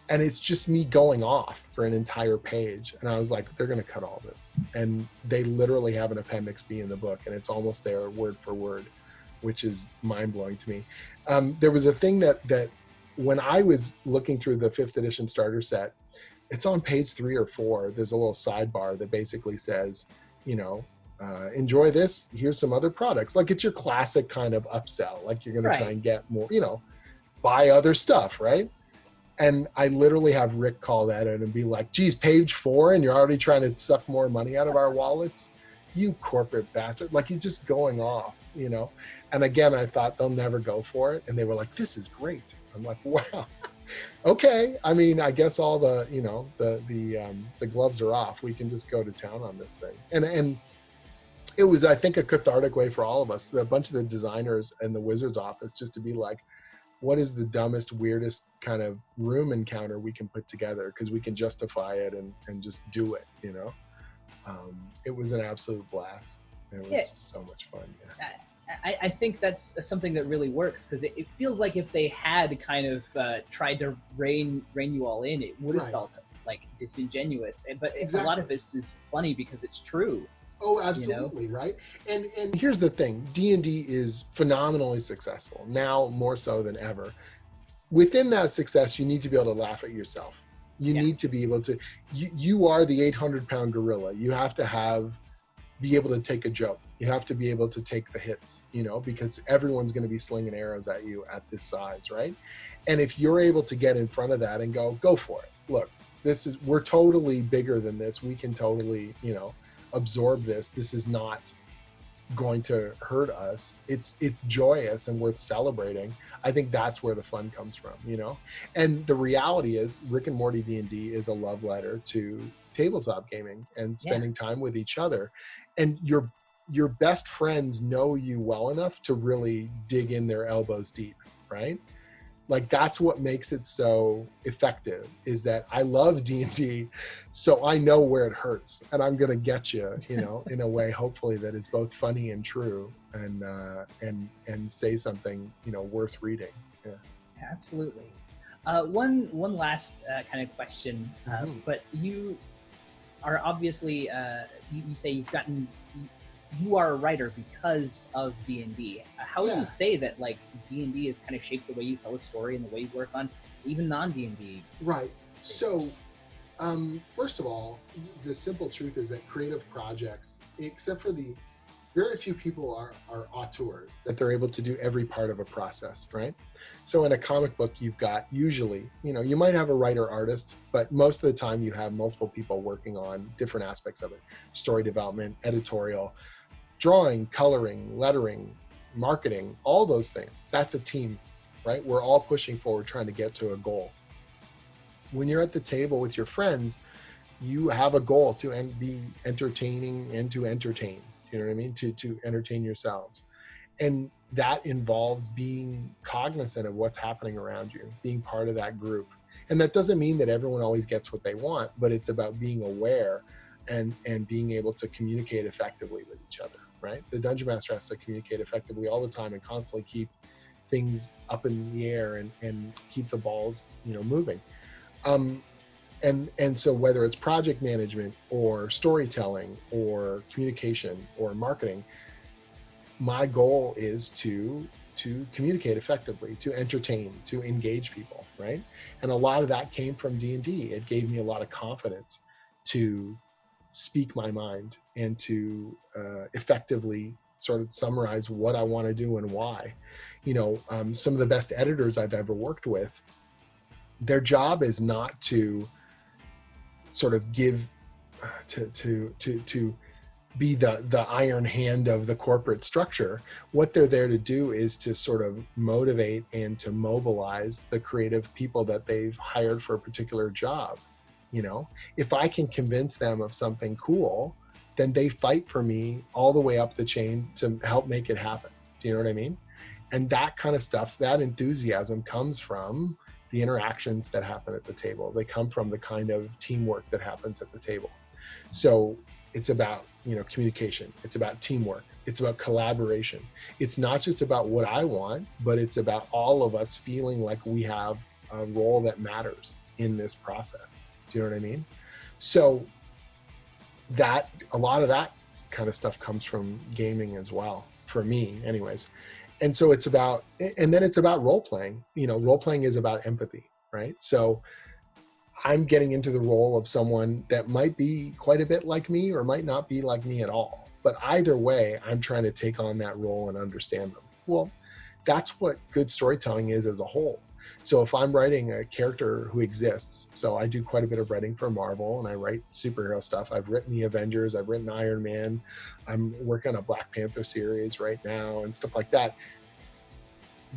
And it's just me going off for an entire page. And I was like, they're going to cut all this. And they literally have an Appendix B in the book, and it's almost there word for word, which is mind-blowing to me. There was a thing that when I was looking through the 5th edition starter set, it's on page 3 or 4. There's a little sidebar that basically says, enjoy this. Here's some other products. Like, it's your classic kind of upsell. Like, you're going to try and get more, buy other stuff, right? And I literally have Rick call that out and be like, geez, page 4, and you're already trying to suck more money out of our wallets? You corporate bastard. Like, he's just going off, And again, I thought they'll never go for it. And they were like, this is great. I'm like, wow. Okay. I mean, I guess all the, the gloves are off. We can just go to town on this thing. And it was, I think, a cathartic way for all of us, a bunch of the designers and the Wizards office, just to be like, what is the dumbest, weirdest kind of room encounter we can put together? Because we can justify it and just do it, It was an absolute blast. It was just so much fun. I think that's something that really works, because it feels like if they had kind of tried to rein you all in, it would have felt like disingenuous. But a lot of this is funny because it's true. Oh, absolutely, right? And here's the thing, D&D is phenomenally successful, now more so than ever. Within that success, you need to be able to laugh at yourself. You need to be able to, you are the 800-pound gorilla. You have to have be able to take a joke. You have to be able to take the hits, you know, because everyone's going to be slinging arrows at you at this size, right? And if you're able to get in front of that and go for it. Look, we're totally bigger than this. We can totally, you know, absorb this. This is not going to hurt us. It's joyous and worth celebrating. I think that's where the fun comes from, you know. And the reality is, Rick and Morty D&D is a love letter to tabletop gaming and spending time with each other. And your best friends know you well enough to really dig in their elbows deep, right? Like, that's what makes it so effective, is that I love D&D, so I know where it hurts, and I'm going to get you, you know, in a way, hopefully, that is both funny and true, and say something, you know, worth reading. Yeah. Absolutely. One last kind of question, but you are obviously, you say you are a writer because of D&D. How would you say that, like, D&D has kind of shaped the way you tell a story and the way you work on even non-D&D? Right. So, first of all, the simple truth is that creative projects, except for very few people are auteurs, that they're able to do every part of a process, right? So in a comic book, you've got usually, you know, you might have a writer-artist, but most of the time you have multiple people working on different aspects of it: story development, editorial, drawing, coloring, lettering, marketing, all those things. That's a team, right? We're all pushing forward, trying to get to a goal. When you're at the table with your friends, you have a goal to be entertaining and to entertain. You know what I mean? To entertain yourselves. And that involves being cognizant of what's happening around you, being part of that group. And that doesn't mean that everyone always gets what they want, but it's about being aware and being able to communicate effectively with each other, right? The Dungeon Master has to communicate effectively all the time and constantly keep things up in the air and keep the balls, you know, moving. And so whether it's project management or storytelling or communication or marketing, my goal is to communicate effectively, to entertain, to engage people, right? And a lot of that came from D&D. It gave me a lot of confidence to speak my mind and to effectively sort of summarize what I want to do and why. You know, some of the best editors I've ever worked with, their job is not to sort of give to be the iron hand of the corporate structure. What they're there to do is to sort of motivate and to mobilize the creative people that they've hired for a particular job. You know, if I can convince them of something cool, then they fight for me all the way up the chain to help make it happen. Do you know what I mean? And that kind of stuff, that enthusiasm comes from the interactions that happen at the table. They come from the kind of teamwork that happens at the table. So it's about, you know, communication. It's about teamwork. It's about collaboration. It's not just about what I want, but it's about all of us feeling like we have a role that matters in this process. Do you know what I mean? So that, a lot of that kind of stuff comes from gaming as well, for me anyways. And so it's about, and then it's about role playing. You know, role playing is about empathy, right? So I'm getting into the role of someone that might be quite a bit like me or might not be like me at all. But either way, I'm trying to take on that role and understand them. Well, that's what good storytelling is as a whole. So if I'm writing a character who exists, so I do quite a bit of writing for Marvel and I write superhero stuff. I've written the Avengers, I've written Iron Man, I'm working on a Black Panther series right now and stuff like that.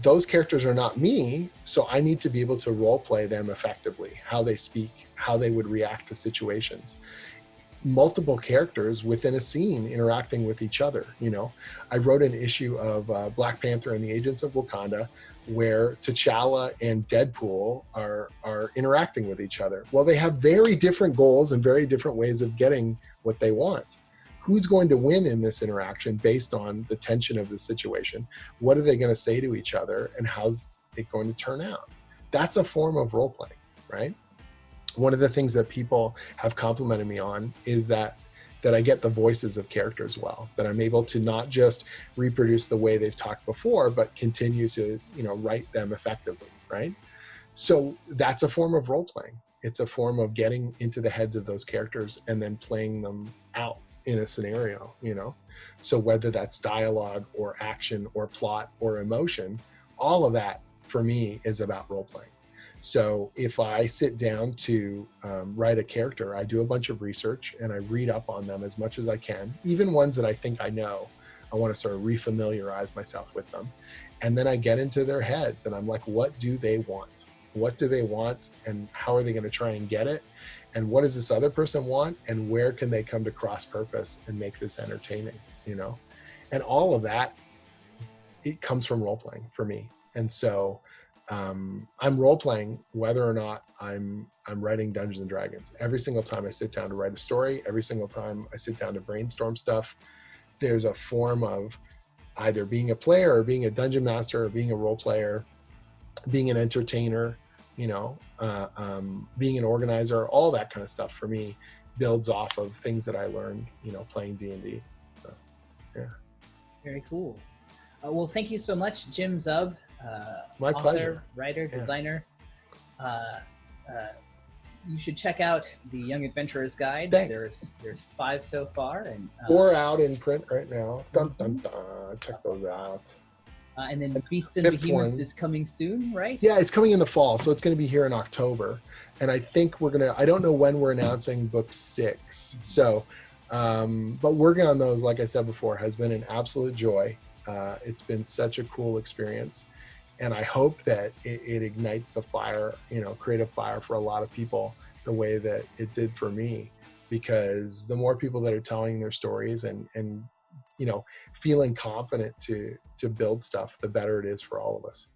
Those characters are not me, so I need to be able to role play them effectively, how they speak, how they would react to situations. Multiple characters within a scene interacting with each other. You know, I wrote an issue of Black Panther and the Agents of Wakanda where T'Challa and Deadpool are interacting with each other. Well, they have very different goals and very different ways of getting what they want. Who's going to win in this interaction based on the tension of the situation? What are they going to say to each other and how's it going to turn out? That's a form of role playing, right? One of the things that people have complimented me on is that I get the voices of characters well, that I'm able to not just reproduce the way they've talked before, but continue to, you know, write them effectively, right? So that's a form of role playing. It's a form of getting into the heads of those characters and then playing them out in a scenario, you know? So whether that's dialogue or action or plot or emotion, all of that for me is about role playing. So if I sit down to write a character, I do a bunch of research and I read up on them as much as I can, even ones that I think I know. I want to sort of refamiliarize myself with them. And then I get into their heads and I'm like, what do they want? What do they want? And how are they going to try and get it? And what does this other person want? And where can they come to cross purpose and make this entertaining, you know? And all of that, it comes from role playing for me. And so I'm role playing whether or not I'm writing Dungeons and Dragons. Every single time I sit down to write a story, every single time I sit down to brainstorm stuff, there's a form of either being a player or being a dungeon master or being a role player, being an entertainer, you know, being an organizer. All that kind of stuff for me builds off of things that I learned, you know, playing D&D. So, yeah. Very cool. Well, thank you so much, Jim Zub. My author, pleasure. Writer, designer. You should check out the Young Adventurer's Guide. Thanks. There's 5 so far, and 4 out in print right now. Dun, dun, dun. Check those out. And then Beasts and 5th Behemoths one is coming soon, right? Yeah, it's coming in the fall, so it's going to be here in October. And I think I don't know when we're announcing book 6. So, but working on those, like I said before, has been an absolute joy. It's been such a cool experience. And I hope that it ignites the fire, you know, creative fire for a lot of people the way that it did for me. Because the more people that are telling their stories and you know, feeling confident to build stuff, the better it is for all of us.